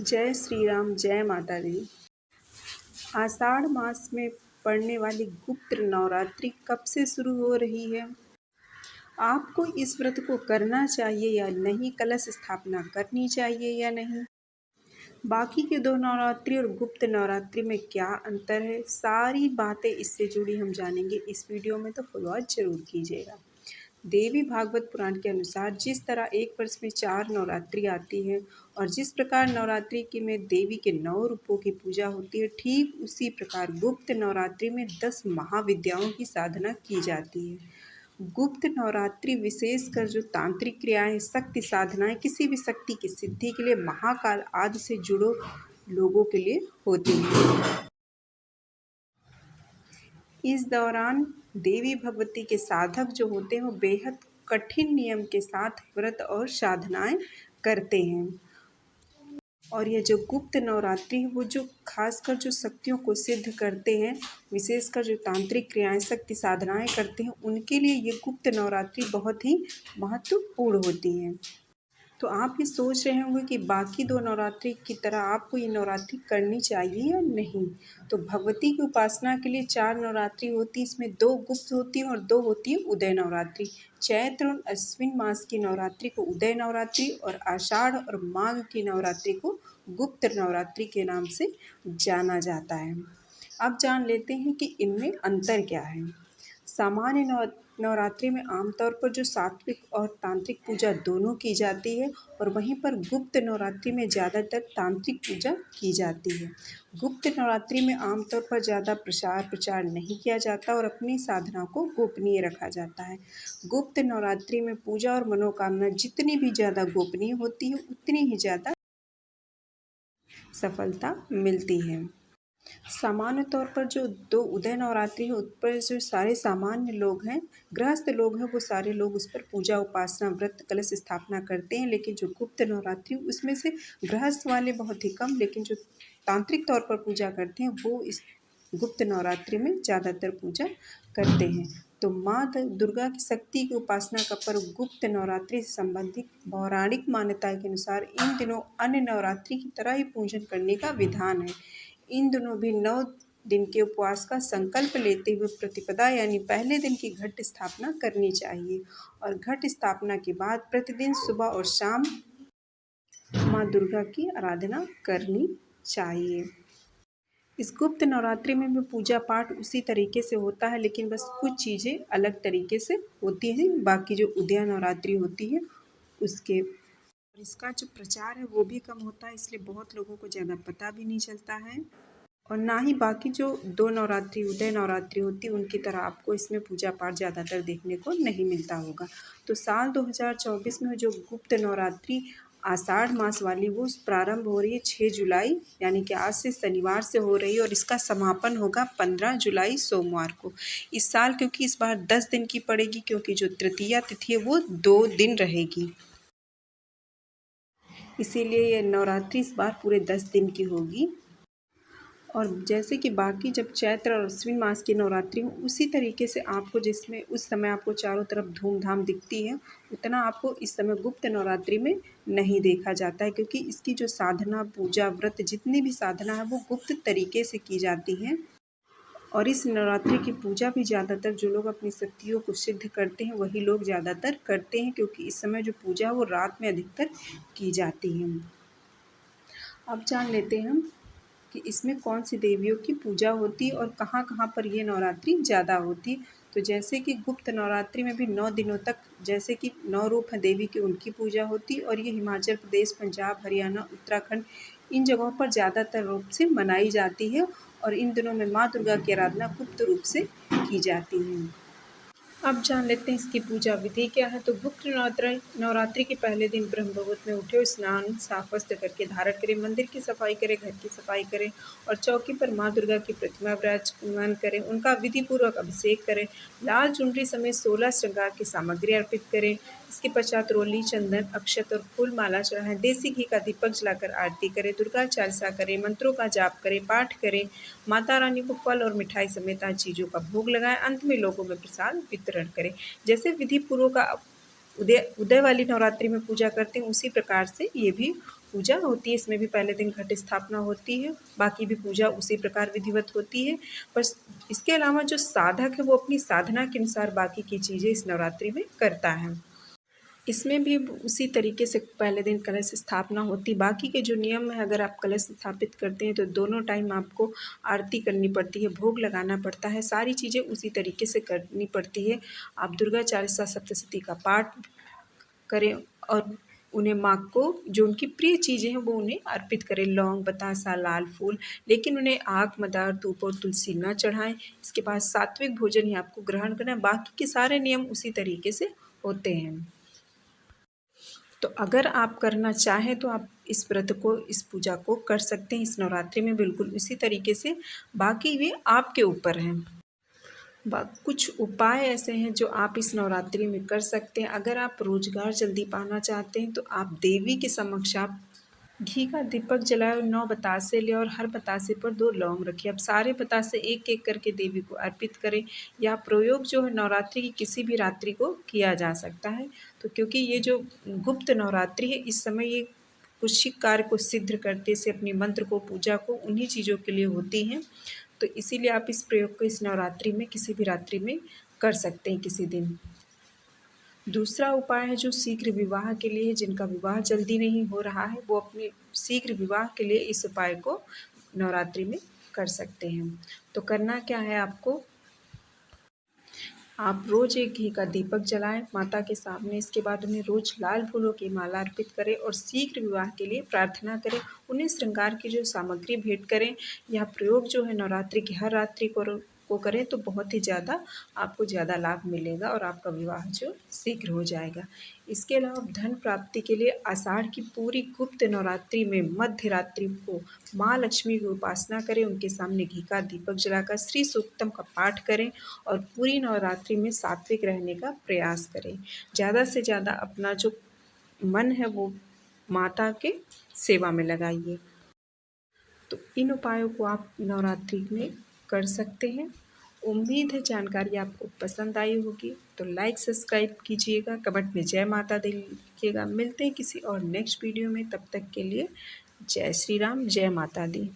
जय श्री राम, जय माता दी। आषाढ़ मास में पड़ने वाली गुप्त नवरात्रि कब से शुरू हो रही है? आपको इस व्रत को करना चाहिए या नहीं? कलश स्थापना करनी चाहिए या नहीं? बाकी के दो नवरात्रि और गुप्त नवरात्रि में क्या अंतर है? सारी बातें इससे जुड़ी हम जानेंगे इस वीडियो में, तो फुल वॉच जरूर कीजिएगा। देवी भागवत पुराण के अनुसार जिस तरह एक वर्ष में 4 नवरात्रि आती है और जिस प्रकार नवरात्रि की में देवी के 9 रूपों की पूजा होती है, ठीक उसी प्रकार गुप्त नवरात्रि में 10 महाविद्याओं की साधना की जाती है। गुप्त नवरात्रि विशेषकर जो तांत्रिक क्रियाएं, शक्ति साधनाएं, किसी भी शक्ति की सिद्धि के लिए, महाकाल आदि से जुड़ो लोगों के लिए होती है। इस दौरान देवी भगवती के साधक जो होते हैं वो बेहद कठिन नियम के साथ व्रत और साधनाएं करते हैं। और ये जो गुप्त नवरात्रि है वो जो खासकर जो शक्तियों को सिद्ध करते हैं, विशेषकर जो तांत्रिक क्रियाएं, शक्ति साधनाएं करते हैं, उनके लिए ये गुप्त नवरात्रि बहुत ही महत्वपूर्ण होती है। तो आप ये सोच रहे होंगे कि बाकी दो नवरात्रि की तरह आपको ये नवरात्रि करनी चाहिए या नहीं। तो भगवती की उपासना के लिए 4 नवरात्रि होती है, इसमें 2 गुप्त होती हैं और 2 होती है उदय नवरात्रि। चैत्र और अश्विन मास की नवरात्रि को उदय नवरात्रि और आषाढ़ और माघ की नवरात्रि को गुप्त नवरात्रि के नाम से जाना जाता है। अब जान लेते हैं कि इनमें अंतर क्या है। सामान्य नवरात्रि में आमतौर पर जो सात्विक और तांत्रिक पूजा दोनों की जाती है और वहीं पर गुप्त नवरात्रि में ज़्यादातर तांत्रिक पूजा की जाती है। गुप्त नवरात्रि में आमतौर पर ज़्यादा प्रचार नहीं किया जाता और अपनी साधना को गोपनीय रखा जाता है। गुप्त नवरात्रि में पूजा और मनोकामना जितनी भी ज़्यादा गोपनीय होती है, उतनी ही ज़्यादा सफलता मिलती है। सामान्य तौर पर जो 2 उदय नवरात्रि है, उस पर जो सारे सामान्य लोग हैं, गृहस्थ लोग हैं, वो सारे लोग उस पर पूजा उपासना व्रत कलश स्थापना करते हैं। लेकिन जो गुप्त नवरात्रि, उसमें से गृहस्थ वाले बहुत ही कम, लेकिन जो तांत्रिक तौर पर पूजा करते हैं वो इस गुप्त नवरात्रि में ज़्यादातर पूजा करते हैं। तो माँ दुर्गा की शक्ति की उपासना का पर्व गुप्त नवरात्रि से संबंधित पौराणिक मान्यता के अनुसार इन दिनों अन्य नवरात्रि की तरह ही पूजन करने का विधान है। इन दिनों भी 9 दिन के उपवास का संकल्प लेते हुए प्रतिपदा यानी पहले दिन की घट स्थापना करनी चाहिए और घट स्थापना के बाद प्रतिदिन सुबह और शाम माँ दुर्गा की आराधना करनी चाहिए। इस गुप्त नवरात्रि में भी पूजा पाठ उसी तरीके से होता है, लेकिन बस कुछ चीज़ें अलग तरीके से होती हैं बाकी जो उदय नवरात्रि होती है उसके। और इसका जो प्रचार है वो भी कम होता है, इसलिए बहुत लोगों को ज़्यादा पता भी नहीं चलता है। और ना ही बाकी जो 2 नवरात्रि उदय नवरात्रि होती है उनकी तरह आपको इसमें पूजा पाठ ज़्यादातर देखने को नहीं मिलता होगा। तो साल 2024 में जो गुप्त नवरात्रि आषाढ़ मास वाली वो प्रारंभ हो रही है 6 जुलाई, यानी कि आज से शनिवार से हो रही है और इसका समापन होगा 15 जुलाई सोमवार को। इस साल क्योंकि इस बार 10 दिन की पड़ेगी, क्योंकि जो तृतीया तिथि है वो 2 दिन रहेगी, इसीलिए ये नवरात्रि इस बार पूरे 10 दिन की होगी। और जैसे कि बाकी जब चैत्र और अश्विन मास की नवरात्रि हो, उसी तरीके से आपको जिसमें उस समय आपको चारों तरफ धूमधाम दिखती है, उतना आपको इस समय गुप्त नवरात्रि में नहीं देखा जाता है, क्योंकि इसकी जो साधना, पूजा, व्रत, जितनी भी साधना है वो गुप्त तरीके से की जाती है। और इस नवरात्रि की पूजा भी ज़्यादातर जो लोग अपनी शक्तियों को सिद्ध करते हैं वही लोग ज़्यादातर करते हैं, क्योंकि इस समय जो पूजा है वो रात में अधिकतर की जाती है। अब जान लेते हैं हम कि इसमें कौन सी देवियों की पूजा होती है और कहाँ कहाँ पर ये नवरात्रि ज़्यादा होती है। तो जैसे कि गुप्त नवरात्रि में भी 9 दिनों तक, जैसे कि 9 रूप हैं देवी के, उनकी पूजा होती है और ये हिमाचल प्रदेश, पंजाब, हरियाणा, उत्तराखंड, इन जगहों पर ज़्यादातर रूप से मनाई जाती है और इन दिनों में माँ दुर्गा की आराधना गुप्त रूप से की जाती है। अब जान लेते हैं इसकी पूजा विधि क्या है। तो गुप्त नवरात्रि के पहले दिन ब्रह्म मुहूर्त में उठे, स्नान साफ वस्त्र करके धारण करें, मंदिर की सफाई करें, घर की सफाई करें और चौकी पर माँ दुर्गा की प्रतिमा विराजमान करें, उनका विधि पूर्वक अभिषेक करें, लाल चुनरी समेत 16 श्रृंगार की सामग्री अर्पित करें। इसके पश्चात रोली, चंदन, अक्षत और फूल माला चढ़ाएं, देसी घी का दीपक जलाकर आरती करें, दुर्गा चालीसा करें, मंत्रों का जाप करें, पाठ करें, माता रानी को फल और मिठाई समेत चीज़ों का भोग लगाएं, अंत में लोगों में प्रसाद वितरण करें। जैसे विधि पूर्वक का उदय उदय वाली नवरात्रि में पूजा करते हैं, उसी प्रकार से ये भी पूजा होती है। इसमें भी पहले दिन घट स्थापना होती है, बाकी भी पूजा उसी प्रकार विधिवत होती है। बस इसके अलावा जो साधक है वो अपनी साधना के अनुसार बाकी की चीज़ें इस नवरात्रि में करता है। इसमें भी उसी तरीके से पहले दिन कलश स्थापना होती। बाकी के जो नियम है, अगर आप कलश स्थापित करते हैं तो दोनों टाइम आपको आरती करनी पड़ती है, भोग लगाना पड़ता है, सारी चीज़ें उसी तरीके से करनी पड़ती है। आप दुर्गा चालीसा सप्तशती का पाठ करें और उन्हें माँ को जो उनकी प्रिय चीज़ें हैं वो उन्हें अर्पित करें, लौंग, बतासा, लाल फूल, लेकिन उन्हें आग, मदार, धूप और तुलसी न चढ़ाएँ। इसके बाद सात्विक भोजन ही आपको ग्रहण करना है, बाकी के सारे नियम उसी तरीके से होते हैं। तो अगर आप करना चाहें तो आप इस व्रत को, इस पूजा को कर सकते हैं इस नवरात्रि में बिल्कुल इसी तरीके से, बाकी वे आपके ऊपर हैं। कुछ उपाय ऐसे हैं जो आप इस नवरात्रि में कर सकते हैं। अगर आप रोज़गार जल्दी पाना चाहते हैं तो आप देवी के समक्ष आप घी का दीपक जलाएँ और 9 बतासे लें और हर बतासे पर 2 लौंग रखें। अब सारे बतासे एक-एक करके देवी को अर्पित करें। यह प्रयोग जो है नवरात्रि की किसी भी रात्रि को किया जा सकता है। तो क्योंकि ये जो गुप्त नवरात्रि है, इस समय ये कुछ ही कार्य को सिद्ध करते से अपने मंत्र को, पूजा को उन्हीं चीज़ों के लिए होती हैं। तो इसीलिए आप इस प्रयोग को इस नवरात्रि में किसी भी रात्रि में कर सकते हैं किसी दिन। दूसरा उपाय है जो शीघ्र विवाह के लिए, जिनका विवाह जल्दी नहीं हो रहा है, वो अपने शीघ्र विवाह के लिए इस उपाय को नवरात्रि में कर सकते हैं। तो करना क्या है आपको, आप रोज़ एक घी का दीपक जलाएं माता के सामने, इसके बाद उन्हें रोज़ लाल फूलों की माला अर्पित करें और शीघ्र विवाह के लिए प्रार्थना करें। उन्हें श्रृंगार की जो सामग्री भेंट करें। यह प्रयोग जो है नवरात्रि की हर रात्रि को करें तो बहुत ही ज़्यादा आपको ज़्यादा लाभ मिलेगा और आपका विवाह जो शीघ्र हो जाएगा। इसके अलावा धन प्राप्ति के लिए आषाढ़ की पूरी गुप्त नवरात्रि में मध्य रात्रि को माँ लक्ष्मी की उपासना करें, उनके सामने घी का दीपक जलाकर श्री सूक्तम का पाठ करें और पूरी नवरात्रि में सात्विक रहने का प्रयास करें। ज़्यादा से ज़्यादा अपना जो मन है वो माता के सेवा में लगाइए। तो इन उपायों को आप नवरात्रि में कर सकते हैं। उम्मीद है जानकारी आपको पसंद आई होगी, तो लाइक सब्सक्राइब कीजिएगा, कमेंट में जय माता दी लिखिएगा। मिलते हैं किसी और नेक्स्ट वीडियो में, तब तक के लिए जय श्री राम, जय माता दी।